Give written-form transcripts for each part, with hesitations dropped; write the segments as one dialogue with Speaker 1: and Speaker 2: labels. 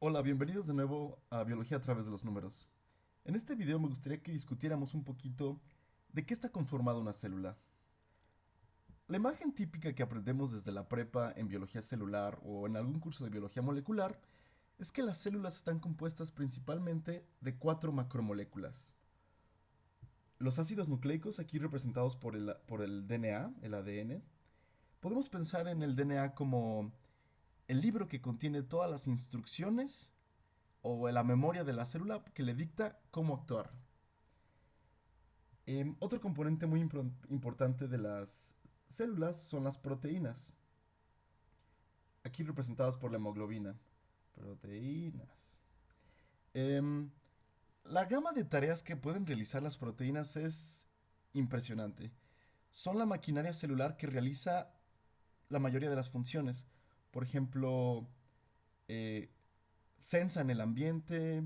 Speaker 1: Hola, bienvenidos de nuevo a Biología a través de los números. En este video me gustaría que discutiéramos un poquito de qué está conformada una célula. La imagen típica que aprendemos desde la prepa en biología celular o en algún curso de biología molecular es que las células están compuestas principalmente de cuatro macromoléculas. Los ácidos nucleicos, aquí representados por el DNA, el ADN, podemos pensar en el DNA como el libro que contiene todas las instrucciones o la memoria de la célula que le dicta cómo actuar. Otro componente muy importante de las células son las proteínas, aquí representadas por la hemoglobina. Proteínas. Em, la gama de tareas que pueden realizar las proteínas es impresionante. Son la maquinaria celular que realiza la mayoría de las funciones. Por ejemplo, eh, sensan el ambiente,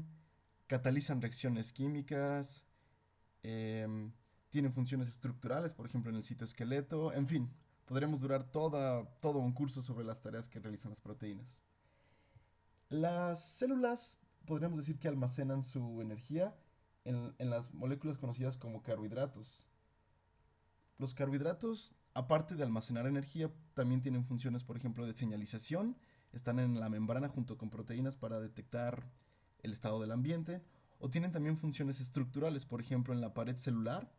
Speaker 1: catalizan reacciones químicas, em, tienen funciones estructurales, por ejemplo en el citoesqueleto, en fin, podremos durar todo un curso sobre las tareas que realizan las proteínas. Las células podríamos decir que almacenan su energía en las moléculas conocidas como carbohidratos. Los carbohidratos, aparte de almacenar energía, también tienen funciones, por ejemplo, de señalización, están en la membrana junto con proteínas para detectar el estado del ambiente, o tienen también funciones estructurales, por ejemplo, en la pared celular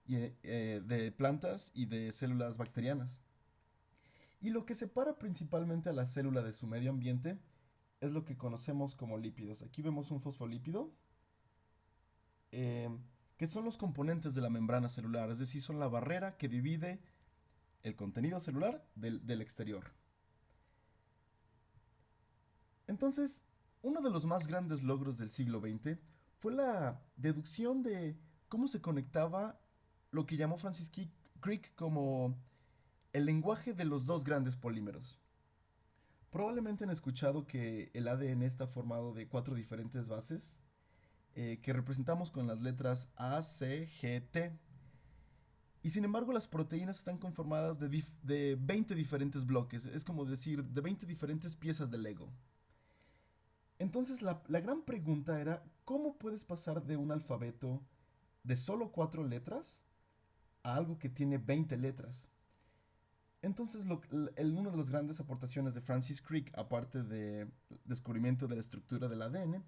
Speaker 1: de plantas y de células bacterianas. Y lo que separa principalmente a la célula de su medio ambiente es lo que conocemos como lípidos. Aquí vemos un fosfolípido, eh, que son los componentes de la membrana celular, es decir, son la barrera que divide el contenido celular del exterior. Entonces, uno de los más grandes logros del siglo XX fue la deducción de cómo se conectaba lo que llamó Francis Crick como el lenguaje de los dos grandes polímeros. Probablemente han escuchado que el ADN está formado de cuatro diferentes bases que representamos con las letras A, C, G, T. Y sin embargo las proteínas están conformadas de 20 diferentes bloques, es como decir, de 20 diferentes piezas de Lego. Entonces la gran pregunta era, ¿cómo puedes pasar de un alfabeto de solo cuatro letras a algo que tiene 20 letras? Entonces, una de las grandes aportaciones de Francis Crick, aparte de descubrimiento de la estructura del ADN,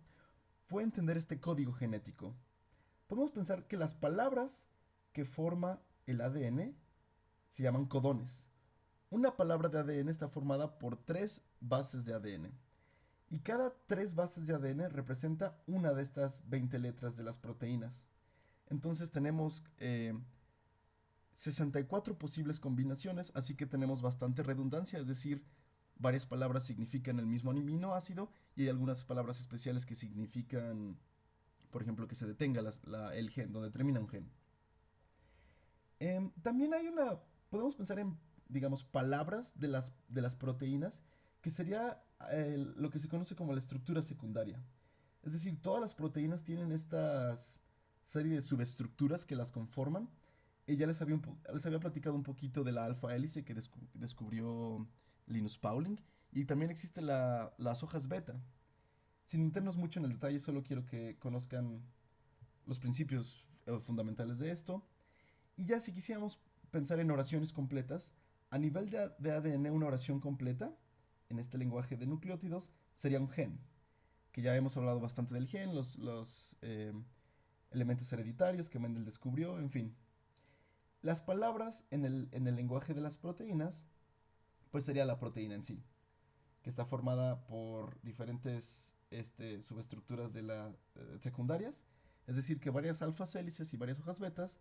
Speaker 1: fue entender este código genético. Podemos pensar que las palabras que forma el ADN se llaman codones. Una palabra de ADN está formada por tres bases de ADN. Y cada tres bases de ADN representa una de estas 20 letras de las proteínas. Entonces tenemos 64 posibles combinaciones, así que tenemos bastante redundancia, es decir, varias palabras significan el mismo aminoácido y hay algunas palabras especiales que significan, por ejemplo, que se detenga el gen, donde termina un gen. También podemos pensar en, digamos, palabras de las proteínas, que sería lo que se conoce como la estructura secundaria. Es decir, todas las proteínas tienen estas serie de subestructuras que las conforman. Y ya les había platicado un poquito de la alfa hélice que descubrió Linus Pauling. Y también existen las hojas beta. Sin meternos mucho en el detalle, solo quiero que conozcan los principios fundamentales de esto. Y ya si quisiéramos pensar en oraciones completas, a nivel de ADN una oración completa, en este lenguaje de nucleótidos, sería un gen. Que ya hemos hablado bastante del gen, los elementos hereditarios que Mendel descubrió, en fin. Las palabras en el lenguaje de las proteínas, pues sería la proteína en sí, que está formada por diferentes subestructuras secundarias, es decir, que varias alfas hélices y varias hojas betas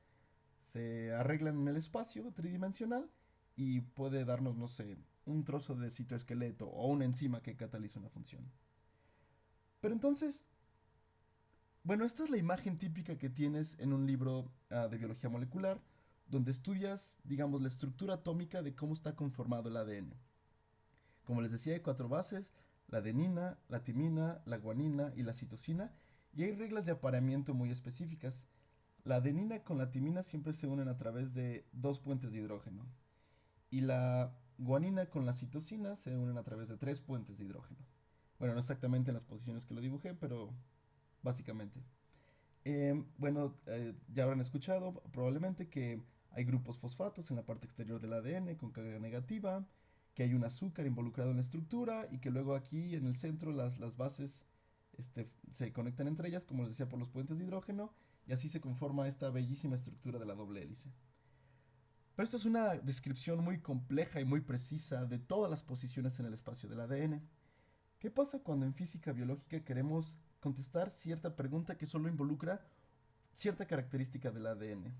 Speaker 1: se arreglan en el espacio tridimensional y puede darnos, no sé, un trozo de citoesqueleto o una enzima que cataliza una función. Pero entonces, bueno, esta es la imagen típica que tienes en un libro de biología molecular, donde estudias, digamos, la estructura atómica de cómo está conformado el ADN. Como les decía, hay cuatro bases, la adenina, la timina, la guanina y la citosina, y hay reglas de apareamiento muy específicas. La adenina con la timina siempre se unen a través de dos puentes de hidrógeno, y la guanina con la citosina se unen a través de tres puentes de hidrógeno. Bueno, no exactamente en las posiciones que lo dibujé, pero básicamente. Bueno, ya habrán escuchado probablemente que hay grupos fosfatos en la parte exterior del ADN con carga negativa, que hay un azúcar involucrado en la estructura y que luego aquí en el centro las bases se conectan entre ellas, como les decía, por los puentes de hidrógeno y así se conforma esta bellísima estructura de la doble hélice. Pero esto es una descripción muy compleja y muy precisa de todas las posiciones en el espacio del ADN. ¿Qué pasa cuando en física biológica queremos contestar cierta pregunta que solo involucra cierta característica del ADN?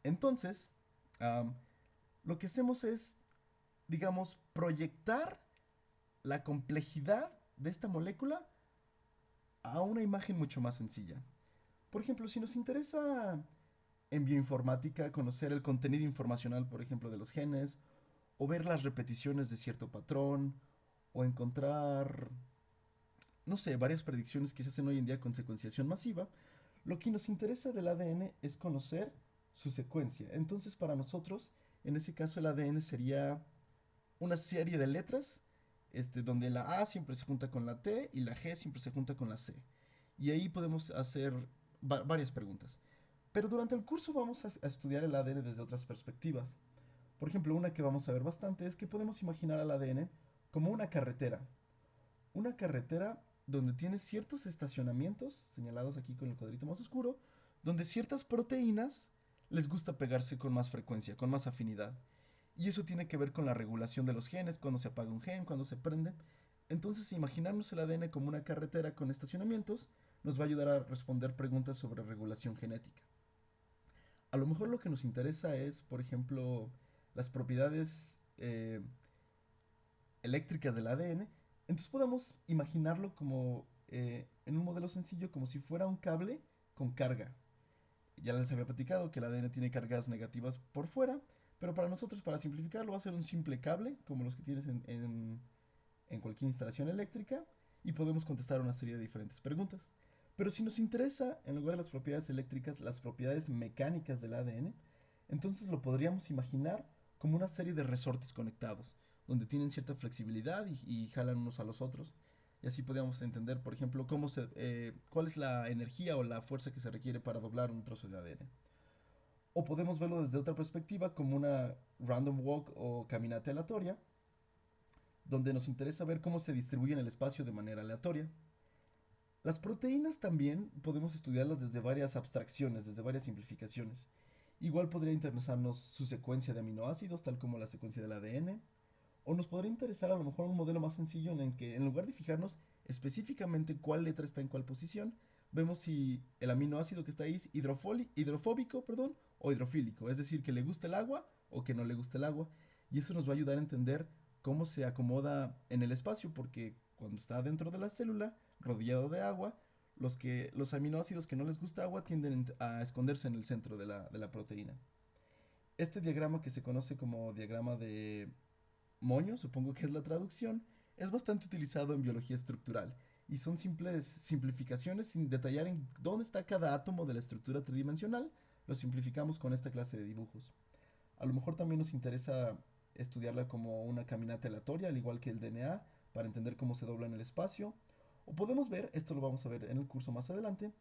Speaker 1: Entonces, um, lo que hacemos es, digamos, proyectar la complejidad de esta molécula a una imagen mucho más sencilla. Por ejemplo, si nos interesa en bioinformática conocer el contenido informacional, por ejemplo, de los genes, o ver las repeticiones de cierto patrón, o encontrar, no sé, varias predicciones que se hacen hoy en día con secuenciación masiva, lo que nos interesa del ADN es conocer su secuencia. Entonces, para nosotros, en ese caso, el ADN sería una serie de letras, donde la A siempre se junta con la T y la G siempre se junta con la C. Y ahí podemos hacer varias preguntas. Pero durante el curso vamos a estudiar el ADN desde otras perspectivas. Por ejemplo, una que vamos a ver bastante es que podemos imaginar al ADN como una carretera. Una carretera donde tiene ciertos estacionamientos, señalados aquí con el cuadrito más oscuro, donde ciertas proteínas les gusta pegarse con más frecuencia, con más afinidad. Y eso tiene que ver con la regulación de los genes, cuando se apaga un gen, cuando se prende. Entonces, imaginarnos el ADN como una carretera con estacionamientos nos va a ayudar a responder preguntas sobre regulación genética. A lo mejor lo que nos interesa es, por ejemplo, las propiedades eléctricas del ADN. Entonces podemos imaginarlo como en un modelo sencillo, como si fuera un cable con carga. Ya les había platicado que el ADN tiene cargas negativas por fuera, pero para nosotros, para simplificarlo, va a ser un simple cable, como los que tienes en cualquier instalación eléctrica, y podemos contestar una serie de diferentes preguntas. Pero si nos interesa, en lugar de las propiedades eléctricas, las propiedades mecánicas del ADN, entonces lo podríamos imaginar como una serie de resortes conectados, donde tienen cierta flexibilidad y jalan unos a los otros. Y así podríamos entender, por ejemplo, cuál es la energía o la fuerza que se requiere para doblar un trozo de ADN. O podemos verlo desde otra perspectiva como una random walk o caminata aleatoria, donde nos interesa ver cómo se distribuye en el espacio de manera aleatoria. Las proteínas también podemos estudiarlas desde varias abstracciones, desde varias simplificaciones. Igual podría interesarnos su secuencia de aminoácidos, tal como la secuencia del ADN, o nos podría interesar a lo mejor un modelo más sencillo en el que en lugar de fijarnos específicamente cuál letra está en cuál posición, vemos si el aminoácido que está ahí es hidrofóbico, perdón, o hidrofílico, es decir, que le gusta el agua o que no le gusta el agua. Y eso nos va a ayudar a entender cómo se acomoda en el espacio, porque cuando está dentro de la célula, rodeado de agua, los aminoácidos que no les gusta agua tienden a esconderse en el centro de la proteína. Este diagrama que se conoce como diagrama de moño, supongo que es la traducción, es bastante utilizado en biología estructural y son simples simplificaciones sin detallar en dónde está cada átomo de la estructura tridimensional, lo simplificamos con esta clase de dibujos. A lo mejor también nos interesa estudiarla como una caminata aleatoria, al igual que el DNA, para entender cómo se dobla en el espacio. O podemos ver, esto lo vamos a ver en el curso más adelante,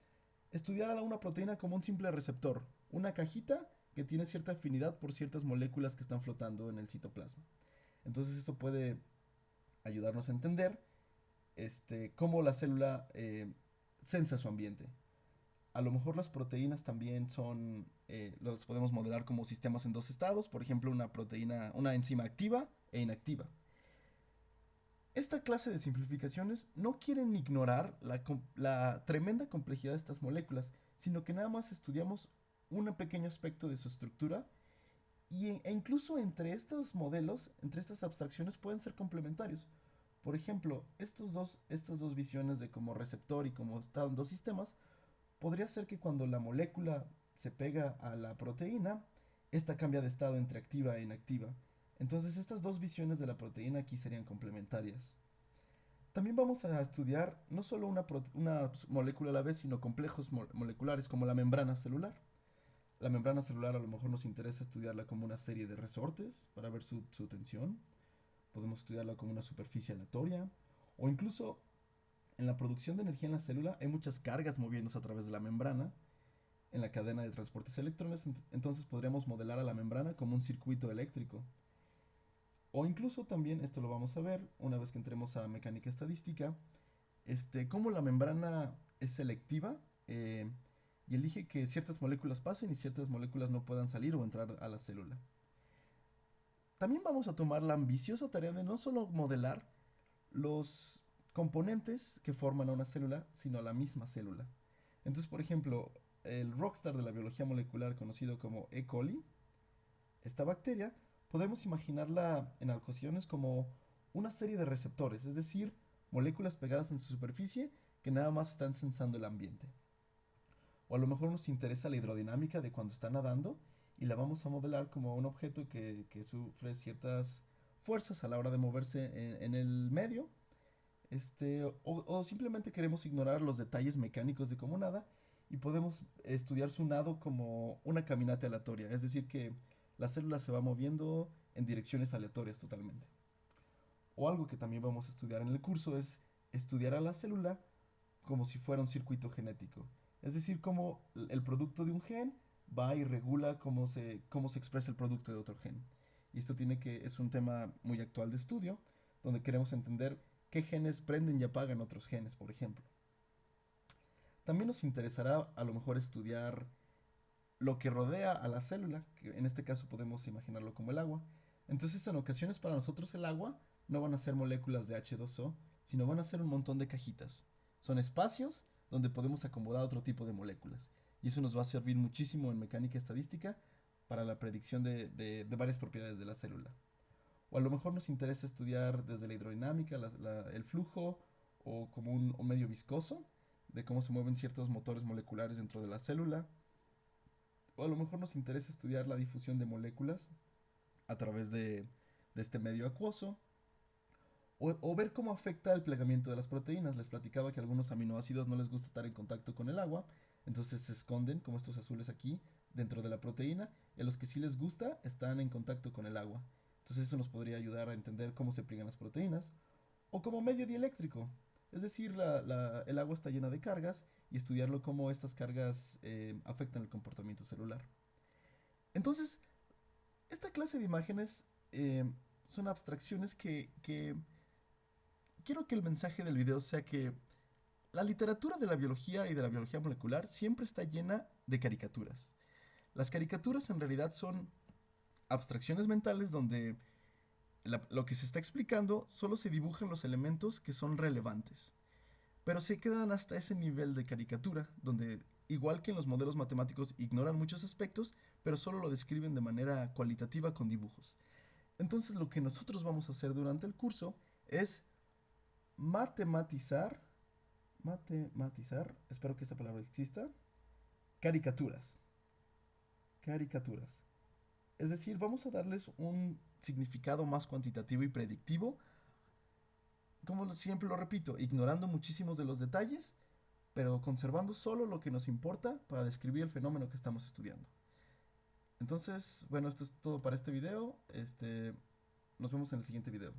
Speaker 1: estudiar a una proteína como un simple receptor, una cajita que tiene cierta afinidad por ciertas moléculas que están flotando en el citoplasma. Entonces eso puede ayudarnos a entender cómo la célula sensa su ambiente. A lo mejor las proteínas también los podemos modelar como sistemas en dos estados, por ejemplo una enzima activa e inactiva. Esta clase de simplificaciones no quieren ignorar la tremenda complejidad de estas moléculas, sino que nada más estudiamos un pequeño aspecto de su estructura e incluso entre estos modelos, entre estas abstracciones pueden ser complementarios. Por ejemplo, estas dos visiones de como receptor y como estado en dos sistemas, podría ser que cuando la molécula se pega a la proteína, esta cambia de estado entre activa e inactiva. Entonces estas dos visiones de la proteína aquí serían complementarias. También vamos a estudiar no solo una molécula a la vez, sino complejos moleculares como la membrana celular. La membrana celular a lo mejor nos interesa estudiarla como una serie de resortes para ver su tensión. Podemos estudiarla como una superficie aleatoria O incluso en la producción de energía en la célula hay muchas cargas moviéndose a través de la membrana en la cadena de transportes de electrones, entonces podríamos modelar a la membrana como un circuito eléctrico. O incluso también, esto lo vamos a ver una vez que entremos a mecánica estadística, cómo la membrana es selectiva y elige que ciertas moléculas pasen y ciertas moléculas no puedan salir o entrar a la célula. También vamos a tomar la ambiciosa tarea de no solo modelar los componentes que forman a una célula, sino a la misma célula. Entonces, por ejemplo, el rockstar de la biología molecular conocido como E. coli, esta bacteria, podemos imaginarla en ocasiones como una serie de receptores, es decir, moléculas pegadas en su superficie que nada más están sensando el ambiente. O a lo mejor nos interesa la hidrodinámica de cuando está nadando y la vamos a modelar como un objeto que sufre ciertas fuerzas a la hora de moverse en el medio. O simplemente queremos ignorar los detalles mecánicos de cómo nada y podemos estudiar su nado como una caminata aleatoria, es decir, que la célula se va moviendo en direcciones aleatorias totalmente. O algo que también vamos a estudiar en el curso es estudiar a la célula como si fuera un circuito genético. Es decir, cómo el producto de un gen va y regula cómo se expresa el producto de otro gen. Y esto es un tema muy actual de estudio, donde queremos entender qué genes prenden y apagan otros genes, por ejemplo. También nos interesará a lo mejor estudiar lo que rodea a la célula, que en este caso podemos imaginarlo como el agua. Entonces, en ocasiones para nosotros el agua no van a ser moléculas de H2O, sino van a ser un montón de cajitas. Son espacios donde podemos acomodar otro tipo de moléculas. Y eso nos va a servir muchísimo en mecánica estadística para la predicción de varias propiedades de la célula. O a lo mejor nos interesa estudiar desde la hidrodinámica, el flujo o como un medio viscoso, de cómo se mueven ciertos motores moleculares dentro de la célula. O a lo mejor nos interesa estudiar la difusión de moléculas a través de este medio acuoso. O ver cómo afecta el plegamiento de las proteínas. Les platicaba que a algunos aminoácidos no les gusta estar en contacto con el agua, entonces se esconden, como estos azules aquí, dentro de la proteína, y a los que sí les gusta están en contacto con el agua. Entonces eso nos podría ayudar a entender cómo se pliegan las proteínas. O como medio dieléctrico, es decir, el agua está llena de cargas y estudiarlo cómo estas cargas afectan el comportamiento celular. Entonces, esta clase de imágenes son abstracciones que quiero que el mensaje del video sea que la literatura de la biología y de la biología molecular siempre está llena de caricaturas. Las caricaturas en realidad son abstracciones mentales donde lo que se está explicando solo se dibujan los elementos que son relevantes. Pero se quedan hasta ese nivel de caricatura, donde igual que en los modelos matemáticos ignoran muchos aspectos, pero solo lo describen de manera cualitativa con dibujos. Entonces lo que nosotros vamos a hacer durante el curso es matematizar, espero que esta palabra exista, caricaturas. Caricaturas. Es decir, vamos a darles un significado más cuantitativo y predictivo, como siempre lo repito, ignorando muchísimos de los detalles, pero conservando solo lo que nos importa para describir el fenómeno que estamos estudiando. Entonces, bueno, esto es todo para este video. Nos vemos en el siguiente video.